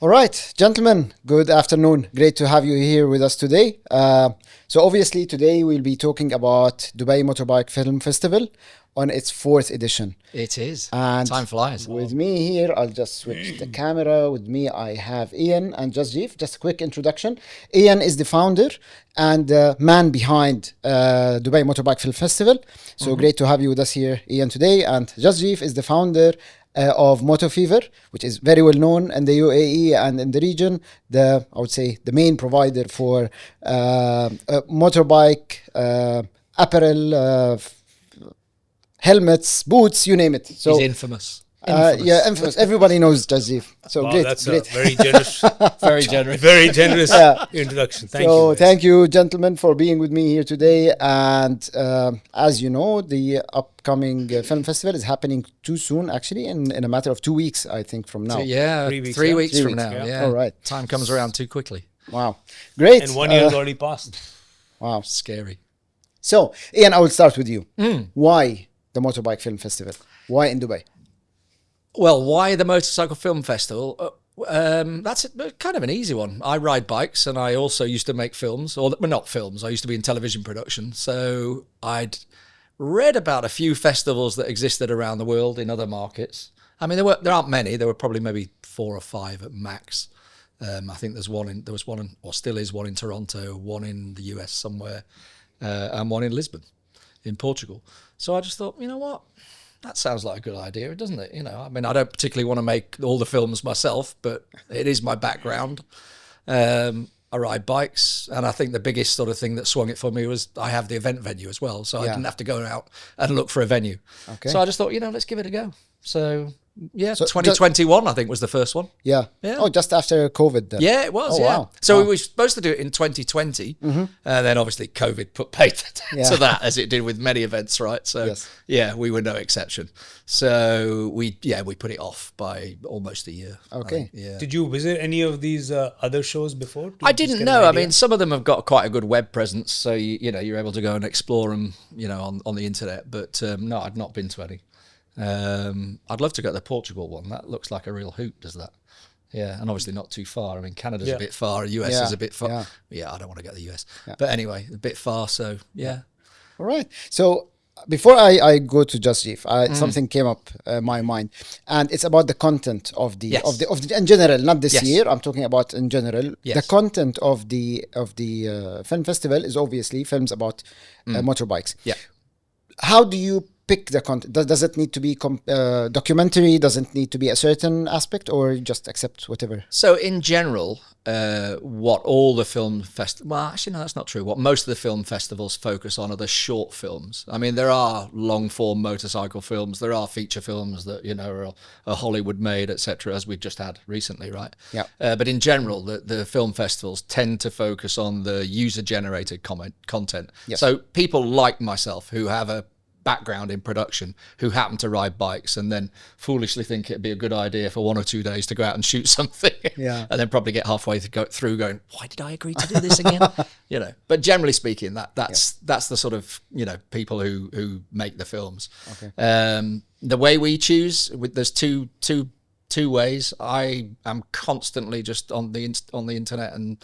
All right, gentlemen, good afternoon. Great to have you here with us today. So obviously today we'll be talking about Dubai Motorbike Film Festival on its 4th edition. It is. And time flies. With me here, I'll just switch the camera. With me, I have Ian and Jasjiv. Just a quick introduction. Ian is the founder and man behind Dubai Motorbike Film Festival. So great to have you with us here, Ian, today. And Jasjiv is the founder of Motofever, which is very well known in the UAE and in the region. I would say the main provider for motorbike apparel, helmets, boots, you name it. So he's infamous. Yeah, infamous. Everybody knows Jasjiv. So wow, great. That's great. a very generous, Very generous. very generous introduction. Thank you. Guys. Thank you, gentlemen, for being with me here today. And as you know, the upcoming film festival is happening too soon, actually, in a matter of 2 weeks, I think, from now. So, yeah, 3 weeks, 3 yeah. weeks 3 from weeks, now. yeah. Yeah. All right. Time comes around too quickly. Wow. Great. And 1 year has already passed. Wow. Scary. So, Ian, I will start with you. Why the Motorbike Film Festival? Why in Dubai? Well, why the Motorcycle Film Festival? That's kind of an easy one. I ride bikes and I also used to make films, or well, not films. I used to be in television production. So I'd read about a few festivals that existed around the world in other markets. I mean, there aren't many. There were probably maybe 4 or 5 at max. I think there was one, or still is one in Toronto, one in the US somewhere, and one in Lisbon, in Portugal. So I just thought, you know what? That sounds like a good idea, doesn't it? You know, I mean, I don't particularly want to make all the films myself, but it is my background. I ride bikes, and I think the biggest sort of thing that swung it for me was I have the event venue as well, so I didn't have to go out and look for a venue. Okay. So I just thought, let's give it a go. So, yeah, so 2021, I think, was the first one. Yeah. Oh, just after COVID then. Yeah, it was, Wow. So we were supposed to do it in 2020, and then obviously COVID put paid to that, as it did with many events, right? So, yeah, we were no exception. So, we put it off by almost a year. Okay. Yeah. Did you visit any of these other shows before? I didn't know. I mean, some of them have got quite a good web presence, so, you're able to go and explore them, on the internet. But, no, I'd not been to any. I'd love to go to the Portugal one. That looks like a real hoot, does that? Yeah, and obviously not too far. I mean, Canada's a bit far, US is a bit far. Yeah, I don't want to go to the US. But anyway, a bit far, so yeah. All right. So before I go to Jasjiv, something came up my mind, and it's about the content of the in general, not this year. I'm talking about in general. The content of the film festival is obviously films about motorbikes. Yeah. How do you pick the content? Does it need to be documentary? Does it need to be a certain aspect, or just accept whatever? So in general, what all the film well, actually no, that's not true. What most of the film festivals focus on are the short films. I mean, there are long form motorcycle films, there are feature films that are Hollywood made, etc., as we've just had recently, right? Yeah. But in general, the film festivals tend to focus on the user generated content. Yes. So people like myself who have a background in production, who happen to ride bikes and then foolishly think it'd be a good idea for 1 or 2 days to go out and shoot something, and then probably get halfway through going, why did I agree to do this again? But generally speaking, that's the sort of people who make the films. Okay. The way we choose, there's two ways. I am constantly just on the internet, and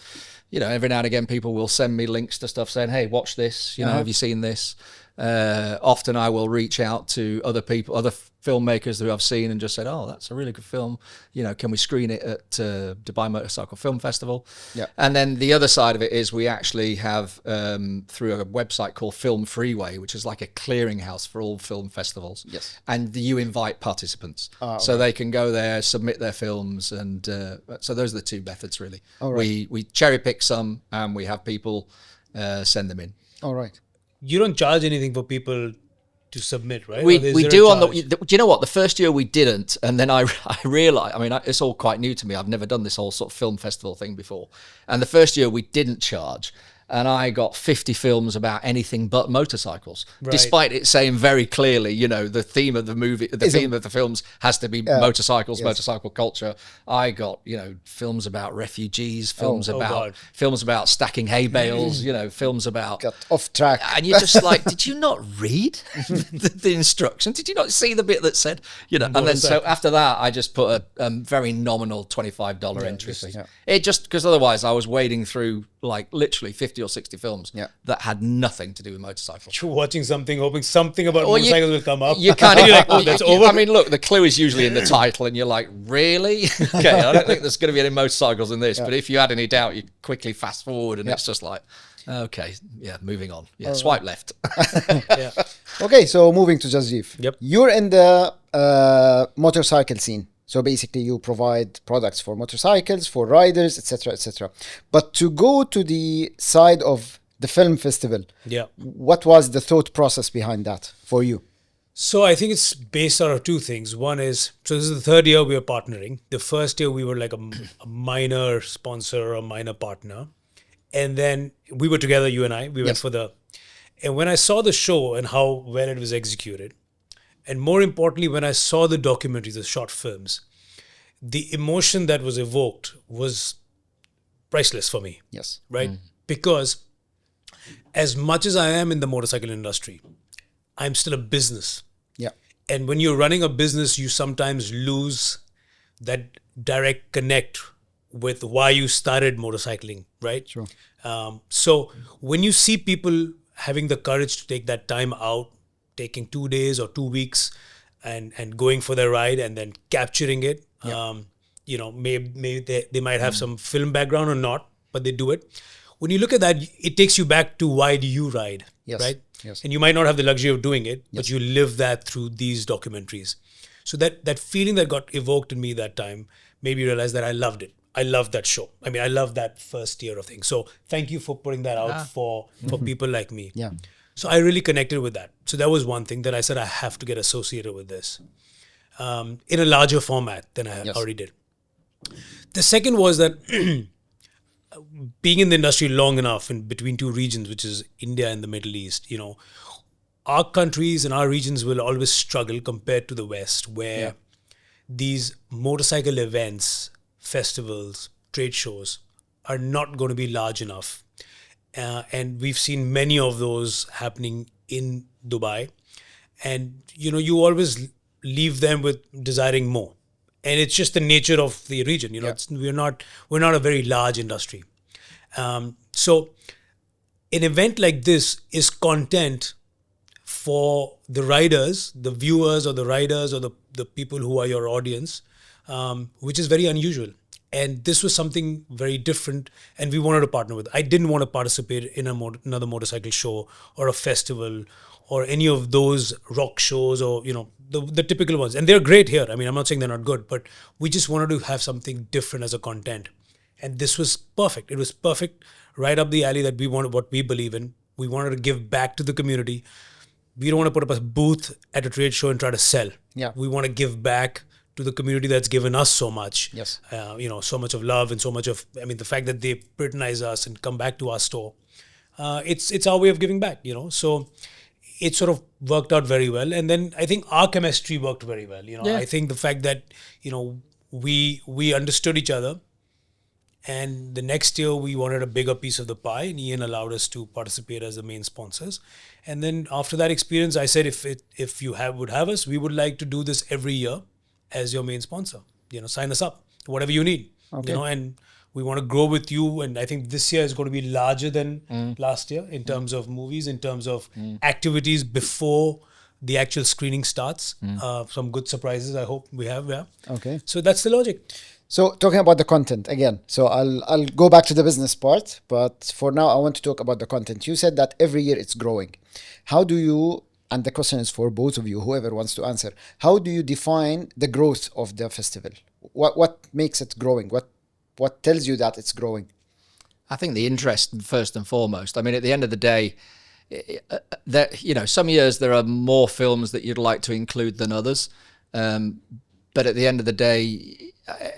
every now and again people will send me links to stuff saying, hey, watch this, have you seen this? Often I will reach out to other filmmakers who I've seen and just said, oh, that's a really good film. Can we screen it at Dubai Motorcycle Film Festival? Yeah. And then the other side of it is we actually have, through a website called Film Freeway, which is like a clearinghouse for all film festivals. Yes. And you invite participants. So they can go there, submit their films. And so those are the two methods, really. All right. We cherry pick some and we have people send them in. All right. You don't charge anything for people to submit, right? We do on do you know what? The first year we didn't, and then I realized. I mean, it's all quite new to me. I've never done this whole sort of film festival thing before, and the first year we didn't charge. and I got 50 films about anything but motorcycles, Right. despite it saying very clearly, you know, the theme of the movie, the theme of the films has to be motorcycles, motorcycle culture. I got, you know, films about refugees, films about stacking hay bales, you know, films about Got off track. and you're just like, did you not read the instructions? Did you not see the bit that said, you know? And then so after that, I just put a very nominal $25 entry fee. It just because otherwise I was wading through like literally 50 or 60 films that had nothing to do with motorcycles. You're watching something, hoping something about motorcycles will come up. You kind of you're like, oh, that's over. I mean, look, the clue is usually in the title, and you're like, really? Okay, I don't think there's going to be any motorcycles in this. But if you had any doubt, you quickly fast forward, and it's just like, okay, moving on. Yeah, swipe left. Okay, so moving to Jasjiv. Yep. You're in the motorcycle scene. So basically you provide products for motorcycles, for riders, etc., etc. But to go to the side of the film festival, what was the thought process behind that for you? So I think it's based out of two things. One is, so this is the third year we are partnering. The first year we were like a minor sponsor, a minor partner. And then we were together, you and I, we went for and when I saw the show and how well it was executed, and more importantly, when I saw the documentaries, the short films, the emotion that was evoked was priceless for me. Yes. Right? Because as much as I am in the motorcycle industry, I'm still a business. Yeah. And when you're running a business, you sometimes lose that direct connect with why you started motorcycling, right? Sure. So when you see people having the courage to take that time out, taking 2 days or 2 weeks and going for their ride and then capturing it, you know, maybe they might have some film background or not, but they do it. When you look at that, it takes you back to why do you ride, right? Yes. And you might not have the luxury of doing it, but you live that through these documentaries. So that feeling that got evoked in me that time made me realize that I loved it. I loved that show. I mean, I loved that first year of things. So thank you for putting that out for people like me. Yeah. So I really connected with that. So that was one thing that I said I have to get associated with this in a larger format than I already did. The second was that being in the industry long enough in between two regions, which is India and the Middle East, you know, our countries and our regions will always struggle compared to the West, where these motorcycle events, festivals, trade shows are not going to be large enough. And we've seen many of those happening in Dubai. And, you know, you always leave them with desiring more. And it's just the nature of the region. You know, we're not a very large industry. So an event like this is content for the riders, the viewers or the riders or the people who are your audience, which is very unusual. And this was something very different, and we wanted to partner with. I didn't want to participate in another motorcycle show or a festival or any of those rock shows or, you know, the typical ones. And they're great here. I mean, I'm not saying they're not good, but we just wanted to have something different as a content. And this was perfect. It was perfect, right up the alley that we wanted, what we believe in. We wanted to give back to the community. We don't want to put up a booth at a trade show and try to sell. Yeah. We want to give back to the community that's given us so much. Yes. You know, so much of love and so much of, I mean, the fact that they patronize us and come back to our store. It's our way of giving back, you know. So it sort of worked out very well. And then I think our chemistry worked very well. You know, I think the fact that, you know, we understood each other. And the next year we wanted a bigger piece of the pie, and Ian allowed us to participate as the main sponsors. And then after that experience, I said, if you would have us, we would like to do this every year as your main sponsor. You know, sign us up, whatever you need. Okay. You know, and we want to grow with you. And I think this year is going to be larger than last year in terms of movies, in terms of activities before the actual screening starts. Some good surprises, I hope we have. Yeah. Okay. So that's the logic. So talking about the content again, so I'll go back to the business part, but for now I want to talk about the content. You said that every year it's growing. How do you, and the question is for both of you, whoever wants to answer, how do you define the growth of the festival? What makes it growing? What tells you that it's growing? I think the interest first and foremost. I mean, at the end of the day, you know, some years there are more films that you'd like to include than others. But at the end of the day,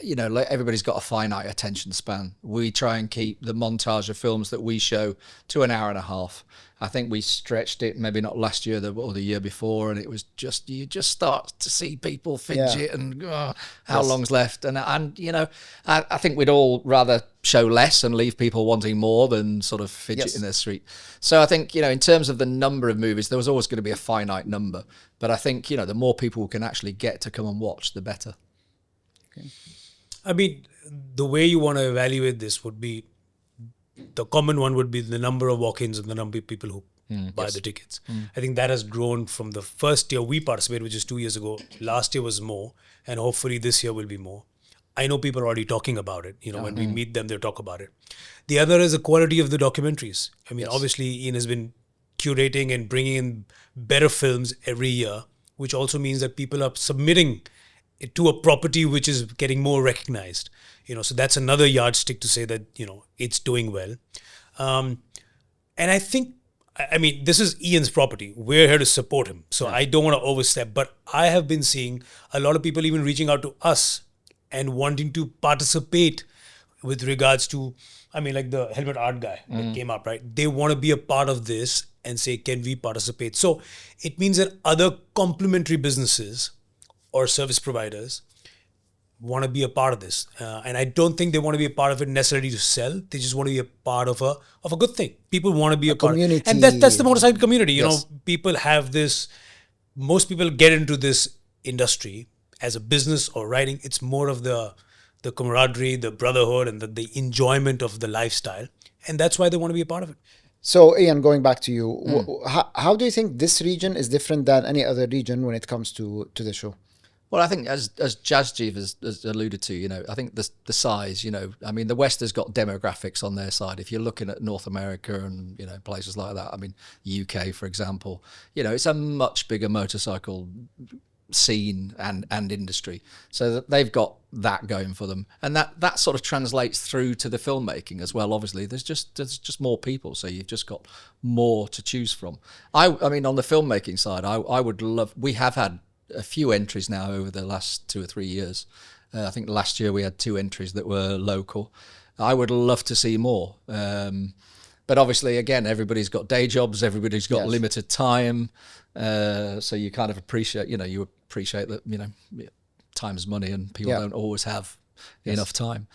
like everybody's got a finite attention span. We try and keep the montage of films that we show to an hour and a half. I think we stretched it, maybe not last year or the year before, and it was just, you just start to see people fidget and how long's left. And I think we'd all rather show less and leave people wanting more than sort of fidget in their street. So I think, in terms of the number of movies, there was always going to be a finite number. But I think, the more people can actually get to come and watch, the better. Okay. I mean, the way you want to evaluate this would be, the common one would be the number of walk-ins and the number of people who buy the tickets. I think that has grown from the first year we participated, which is 2 years ago. Last year was more, and hopefully this year will be more. I know people are already talking about it. When we meet them, they'll talk about it. The other is the quality of the documentaries. I mean, obviously, Ian has been curating and bringing in better films every year, which also means that people are submitting it to a property which is getting more recognized. So that's another yardstick to say that, it's doing well. And I think, this is Ian's property. We're here to support him. So I don't want to overstep, but I have been seeing a lot of people even reaching out to us and wanting to participate with regards to, like the Helmet Art guy that came up, right? They want to be a part of this and say, can we participate? So it means that other complementary businesses or service providers want to be a part of this. And I don't think they want to be a part of it necessarily to sell. They just want to be a part of a good thing. People want to be a part community. Of it. And that's the motorcycle community. People have this, most people get into this industry as a business or writing. It's more of the camaraderie, the brotherhood, and the enjoyment of the lifestyle. And that's why they want to be a part of it. So, Ian, going back to you, how do you think this region is different than any other region when it comes to the show? Well, I think as Jasjiv has alluded to, I think the size, the West has got demographics on their side. If you're looking at North America and, places like that, UK, for example, it's a much bigger motorcycle scene and industry. So that they've got that going for them. And that sort of translates through to the filmmaking as well. Obviously, there's just more people. So you've just got more to choose from. I mean, on the filmmaking side, I would love, we have had a few entries now over the last 2 or 3 years. I think last year we had 2 entries that were local. I would love to see more. But obviously, again, everybody's got day jobs, everybody's got limited time. So you kind of appreciate, you appreciate that, time is money and people don't always have enough time.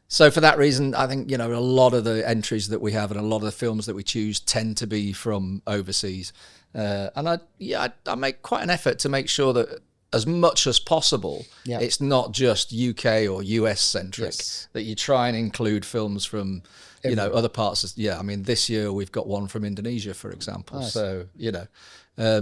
So for that reason, I think, a lot of the entries that we have and a lot of the films that we choose tend to be from overseas. And I make quite an effort to make sure that as much as possible, it's not just UK or US centric, that you try and include films from, other parts of, this year we've got one from Indonesia, for example. Nice. So,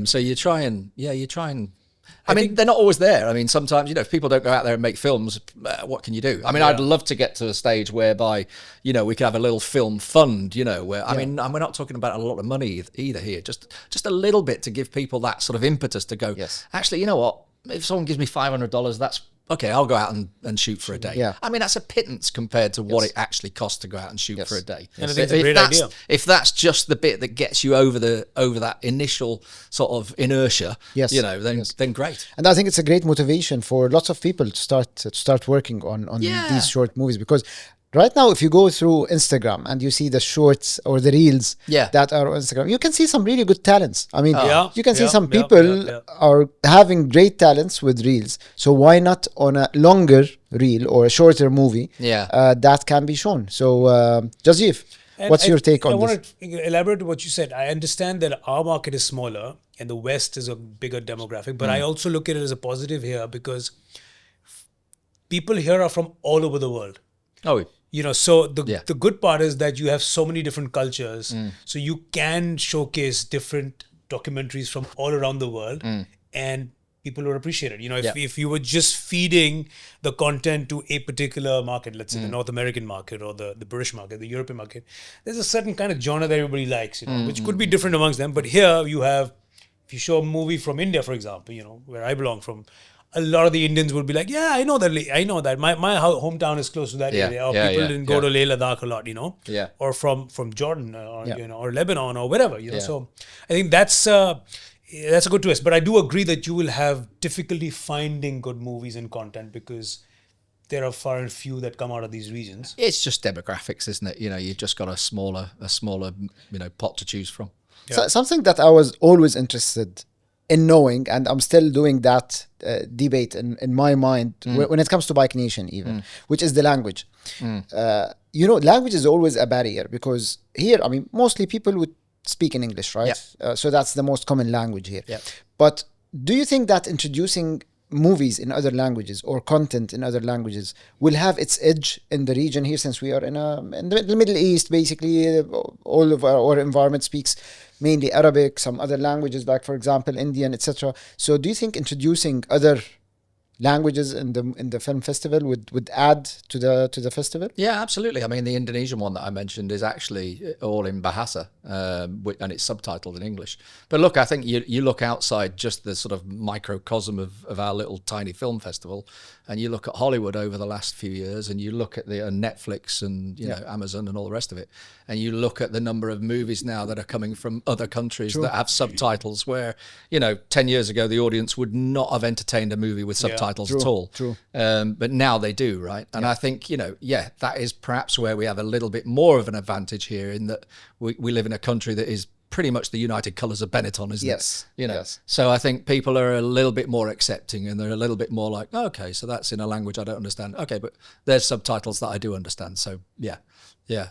so you try and, they're not always there. Sometimes, if people don't go out there and make films, what can you do? I'd love to get to a stage whereby, we could have a little film fund, where, and we're not talking about a lot of money either here, just a little bit to give people that sort of impetus to go, actually, you know what? If someone gives me $500, that's okay, I'll go out and shoot for a day. Yeah. That's a pittance compared to what it actually costs to go out and shoot for a day. And I think it's a great idea. If that's just the bit that gets you over that initial sort of inertia, then great. And I think it's a great motivation for lots of people to start working on these short movies, because right now, if you go through Instagram and you see the shorts or the reels that are on Instagram, you can see some really good talents. You can see some people are having great talents with reels. So why not on a longer reel or a shorter movie that can be shown? So, Jasjiv, what's your take on this? I want to elaborate on what you said. I understand that our market is smaller and the West is a bigger demographic, but I also look at it as a positive here because people here are from all over the world. Oh, so the good part is that you have so many different cultures. So you can showcase different documentaries from all around the world and people would appreciate it. If you were just feeding the content to a particular market, let's say the North American market or the British market, the European market, there's a certain kind of genre that everybody likes, which could be different amongst them. But here you have, if you show a movie from India, for example, where I belong from, a lot of the Indians would be like, I know that. My hometown is close to that area. Or people didn't go to Leh Ladakh a lot, or from Jordan or Lebanon or wherever, So I think that's a good twist. But I do agree that you will have difficulty finding good movies and content because there are far and few that come out of these regions. It's just demographics, isn't it? You've just got a smaller, pot to choose from. So, something that I was always interested in knowing, and I'm still doing that debate in my mind when it comes to Bike Nation even, which is the language. Language is always a barrier because here, I mean, mostly people would speak in English, right? So that's the most common language here. But do you think that introducing movies in other languages or content in other languages will have its edge in the region here, since we are in the Middle East, basically all of our environment speaks mainly Arabic, some other languages like, for example, Indian, etc. So do you think introducing other languages in the film festival would add to the festival? Yeah, absolutely. I mean, the Indonesian one that I mentioned is actually all in Bahasa, and it's subtitled in English. But look, I think you look outside just the sort of microcosm of our little tiny film festival, and you look at Hollywood over the last few years, and you look at the Netflix and Amazon and all the rest of it, and you look at the number of movies now that are coming from other countries that have subtitles where, 10 years ago, the audience would not have entertained a movie with subtitles at all. But now they do, right? And I think, that is perhaps where we have a little bit more of an advantage here, in that we live in a country that is pretty much the United Colours of Benetton, isn't it? Yes. So I think people are a little bit more accepting, and they're a little bit more like, okay, so that's in a language I don't understand. Okay, but there's subtitles that I do understand. So yeah.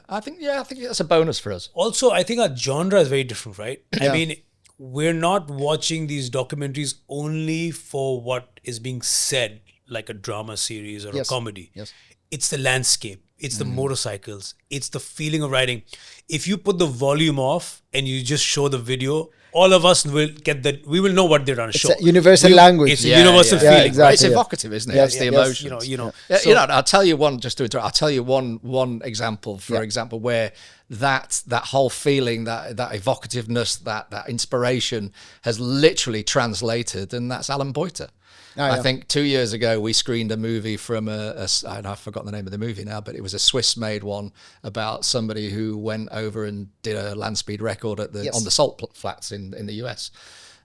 I think that's a bonus for us. Also, I think our genre is very different, right? I mean, we're not watching these documentaries only for what is being said, like a drama series or a comedy. Yes. It's the landscape. It's the motorcycles. It's the feeling of riding. If you put the volume off and you just show the video, all of us will we will know what they're trying to show. It's a universal language. It's a universal feeling. Exactly, It's evocative, isn't it? Yes, It's the yes. emotions. I'll tell you one, just to interrupt, I'll tell you one example, for example, where that whole feeling, that evocativeness, that inspiration has literally translated, and that's Alan Boyter. I think 2 years ago we screened a movie from I've forgotten the name of the movie now, but it was a Swiss-made one about somebody who went over and did a land speed record on the salt flats in the US.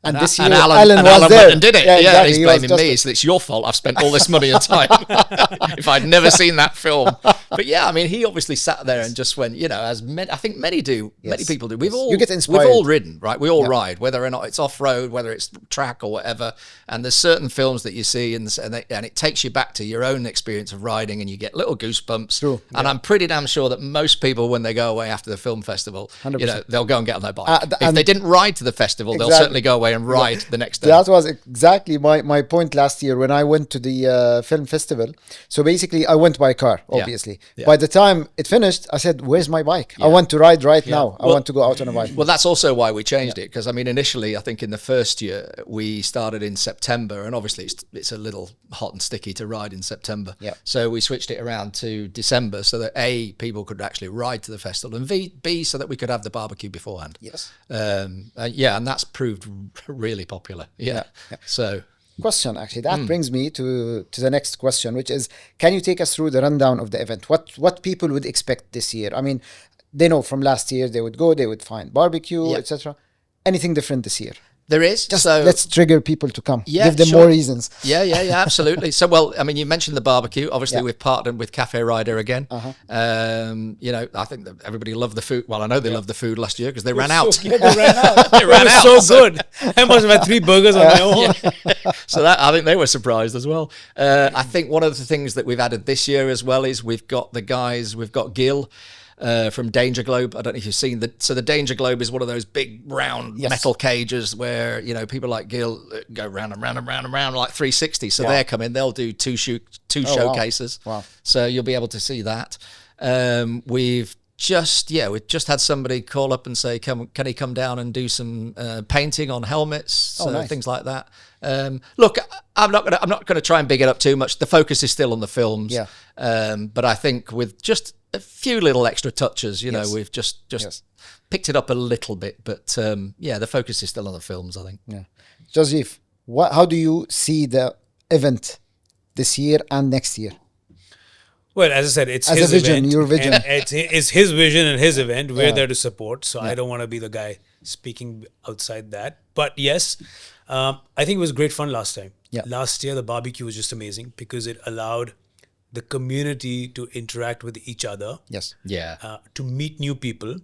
And this year, Alan was there. went and did it. Exactly. He's blaming me. So it's your fault. I've spent all this money and time. If I'd never seen that film. But I mean, he obviously sat there and just went, as I think many do. Yes. Many people do. You get inspired. We've all ridden, right? We all ride, whether or not it's off-road, whether it's track or whatever. And there's certain films that you see and it takes you back to your own experience of riding, and you get little goosebumps. True. And I'm pretty damn sure that most people, when they go away after the film festival, 100%. They'll go and get on their bike. If they didn't ride to the festival, they'll certainly go away and ride the next day. That was exactly my point last year when I went to the film festival. So basically, I went by car, obviously. Yeah. By the time it finished, I said, where's my bike? I want to ride now. I want to go out on a bike. Well, that's also why we changed it, because, I mean, initially, I think in the first year, we started in September, and obviously it's a little hot and sticky to ride in September. Yeah. So we switched it around to December so that A, people could actually ride to the festival, and B, so that we could have the barbecue beforehand. Yes. And that's proved really popular. Yeah. So... Question, actually, that brings me to the next question, which is, can you take us through the rundown of the event? What people would expect this year? I mean, they know from last year they would find barbecue, etc. Anything different this year? There is. Just let's trigger people to come. Yeah, give them more reasons. Yeah, absolutely. So, well, I mean, you mentioned the barbecue. Obviously, we've partnered with Cafe Rider again. I think that everybody loved the food. Well, I know they loved the food last year because they ran out. They ran out. It was so good. I must have had 3 burgers on my own. So I think they were surprised as well. I think one of the things that we've added this year as well is we've got Gil. From Danger Globe. I don't know if you've seen that. So the Danger Globe is one of those big round metal cages where, people like Gil go round and round and round and round like 360. So they're coming. They'll do two showcases. Wow. So you'll be able to see that. We've just had somebody call up and say, can he come down and do some painting on helmets, nice. Things like that. Look, I'm not gonna try and big it up too much. The focus is still on the films. But I think with just a few little extra touches, we've just picked it up a little bit. But the focus is still on the films, I think. Yeah. Jasjiv, how do you see the event this year and next year? Well, as I said, it's as his a vision, event. your vision. It's his vision and his event. We're there to support. So I don't want to be the guy speaking outside that. But yes, I think it was great fun last time. Yeah. Last year, the barbecue was just amazing because it allowed the community to interact with each other, Yes. Yeah. to meet new people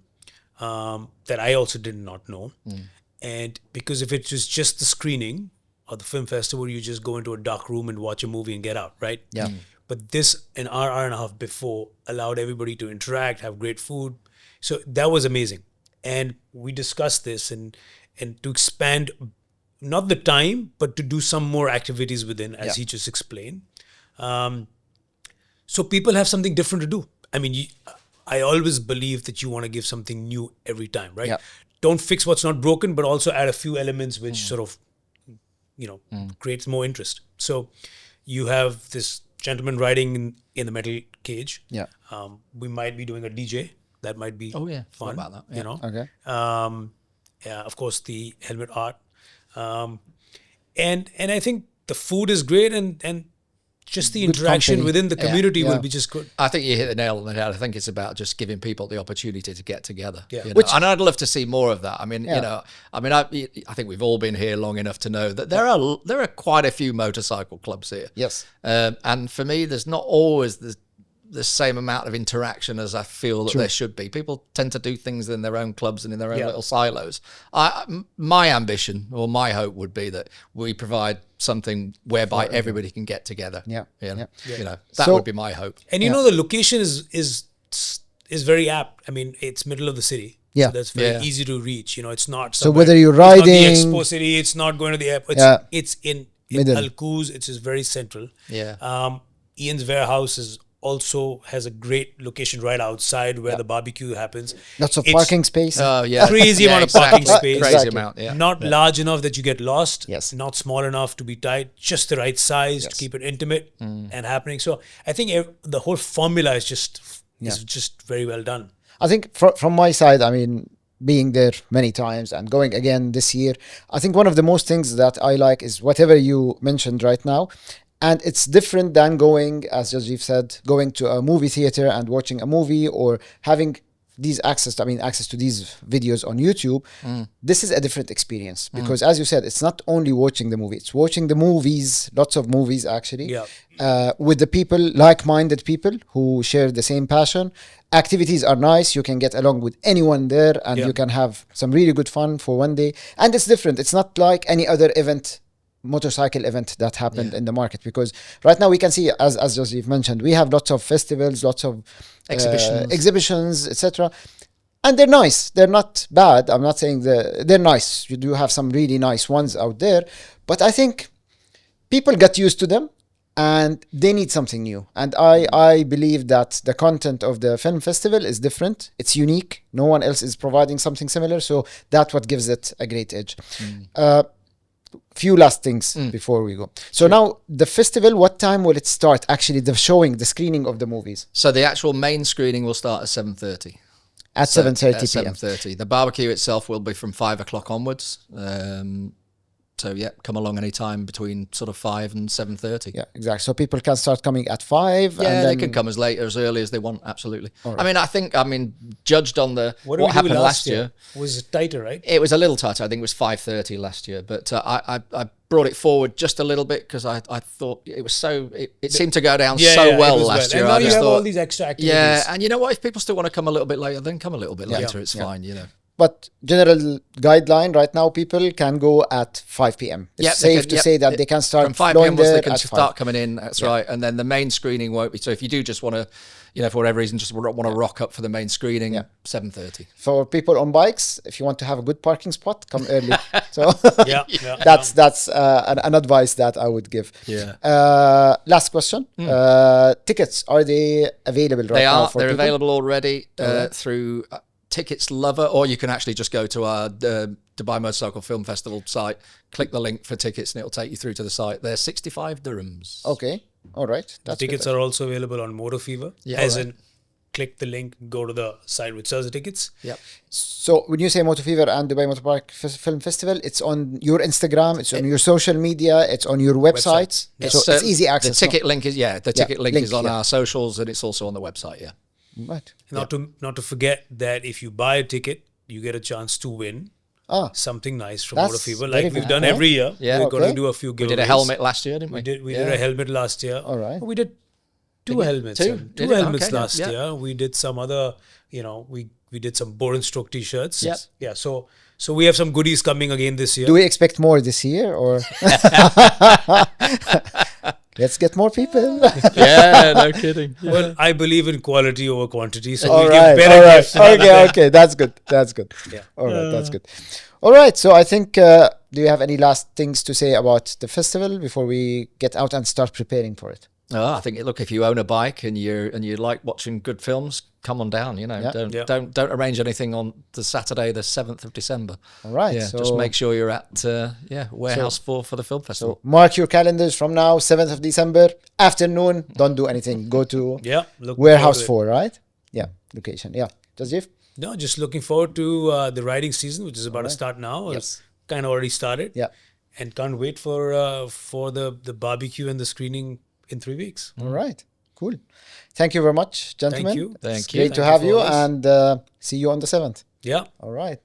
that I also did not know. And because if it was just the screening or the film festival, you just go into a dark room and watch a movie and get out, right? Yeah. But this, an hour and a half before, allowed everybody to interact, have great food. So that was amazing. And we discussed this and to expand not the time, but to do some more activities within, as he just explained. So people have something different to do. I mean, I always believe that you want to give something new every time, right? Yeah. Don't fix what's not broken, but also add a few elements which sort of, creates more interest. So you have this gentleman riding in the metal cage. Yeah. We might be doing a DJ. That might be Oh, yeah. fun. About that. Yeah. You know. Okay. Yeah, of course, the helmet art. And I think the food is great and just the Good interaction company. within the community Yeah. will be just good. I think you hit the nail on the head. I think it's about just giving people the opportunity to get together. Yeah. You know? Which- And I'd love to see more of that. I mean, Yeah. I think we've all been here long enough to know that there are quite a few motorcycle clubs here. Yes. And for me, there's not always the same amount of interaction as I feel that there should be. People tend to do things in their own clubs and in their own little silos. My ambition or my hope would be that we provide something whereby everybody can get together. Yeah. That So- would be my hope. And the location is very apt. I mean, it's middle of the city. Yeah. So that's very Yeah. easy to reach. It's not So whether you're it's not riding- the Expo City, it's not going to the airport. It's in Middle. Al Quoz. It's just very central. Yeah. Ian's warehouse also has a great location right outside where the barbecue happens. Lots of It's parking space. Oh, yeah. Crazy Yeah, amount of parking exactly. space. Crazy Exactly. amount, yeah. Not large enough that you get lost. Yes. Not small enough to be tight. Just the right size to keep it intimate and happening. So I think the whole formula is just very well done. I think from my side, I mean, being there many times and going again this year, I think one of the most things that I like is whatever you mentioned right now. And it's different than going, as Jasjiv said, going to a movie theater and watching a movie or having access to these videos on YouTube. This is a different experience because, as you said, it's not only watching the movie, it's watching the movies, lots of movies actually, with the people, like-minded people who share the same passion. Activities are nice. You can get along with anyone there and you can have some really good fun for one day. And it's different. It's not like any other motorcycle event that happened in the market, because right now we can see, as Jasjiv mentioned, we have lots of festivals, lots of exhibitions, etc. And they're nice. They're not bad. I'm not saying they're nice. You do have some really nice ones out there, but I think people get used to them and they need something new. And I believe that the content of the film festival is different. It's unique. No one else is providing something similar. So that's what gives it a great edge. Few last things before we go. So now the festival, what time will it start? Actually, the screening of the movies. So the actual main screening will start at 7:30. At 7:30 p.m. 7:30. The barbecue itself will be from 5 o'clock onwards. So come along any time between sort of 5 and 7:30. Yeah, exactly. So people can start coming at 5. Yeah, and they then can come as late or as early as they want. Absolutely. Right. I mean, judged on what did we do happened last year, was tighter, right? it was a little tighter. I think it was 5:30 last year, but I brought it forward just a little bit because I thought it was it seemed to go down well last year. And now I you just have thought, all these extra activities. yeah, and you know what? If people still want to come a little bit later, then come a little bit later. It's fine, you know. But general guideline right now, people can go at 5 p.m. It's safe to say that they can start from 5 flowing p.m. there They can at start 5. coming in. That's right. And then the main screening won't be. So if you do just want to, for whatever reason, just want to rock up for the main screening, 7:30. For people on bikes, if you want to have a good parking spot, come early. So Yeah. that's an advice that I would give. Yeah. Last question. Tickets, are they available right now? They're people? available already through Tickets Lover, or you can actually just go to our Dubai Motorcycle Film Festival site, click the link for tickets, and it'll take you through to the site. They're 65 dirhams. Okay. All right. The tickets are also available on Motofever. Yeah, as right. in, click the link, go to the site which sells the tickets. Yep. So when you say Motofever and Dubai Motorbike Film Festival, it's on your Instagram, it's on your social media, it's on your websites. So it's easy access. The ticket link is link is on yeah. our socials, and it's also on the website. Yeah. Right. Not to forget that if you buy a ticket, you get a chance to win something nice from That's Motofever. very Like we've good. done every year. Yeah. We're going Okay. to do a few giveaways. We did a helmet last year, didn't we? We did a helmet last year. All right. We did Two helmets. Two? Two Did it? helmets Okay, last yeah. year. We did some other, we did some Bore and Stroke t-shirts. Yep. Yeah. So we have some goodies coming again this year. Do we expect more this year, or let's get more people? Yeah, no kidding. Yeah. Well, I believe in quality over quantity, so All we'll right, give better all right. gifts. rather Okay, than- okay, that's good. That's good. Yeah. All right, that's good. All right, so I think, do you have any last things to say about the festival before we get out and start preparing for it? Oh, I think look, if you own a bike and you like watching good films, come on down. Yeah. Don't arrange anything on the Saturday, the 7th of December. All right, Yeah, so just make sure you're at Warehouse 4 for the film festival. mark your calendars from now, 7th of December, afternoon. Don't do anything. Go to Yeah. Look Warehouse forward 4, right? Yeah, location. Yeah. Jasjiv? to it. No, just looking forward to the riding season, which is about to start now. Yes. It's kind of already started. Yeah. And can't wait for the barbecue and the screening in 3 weeks. All right. Cool. Thank you very much, gentlemen. you. Thank It's you. great to Thank you have for you, all this. and see you on the 7th. Yeah. All right.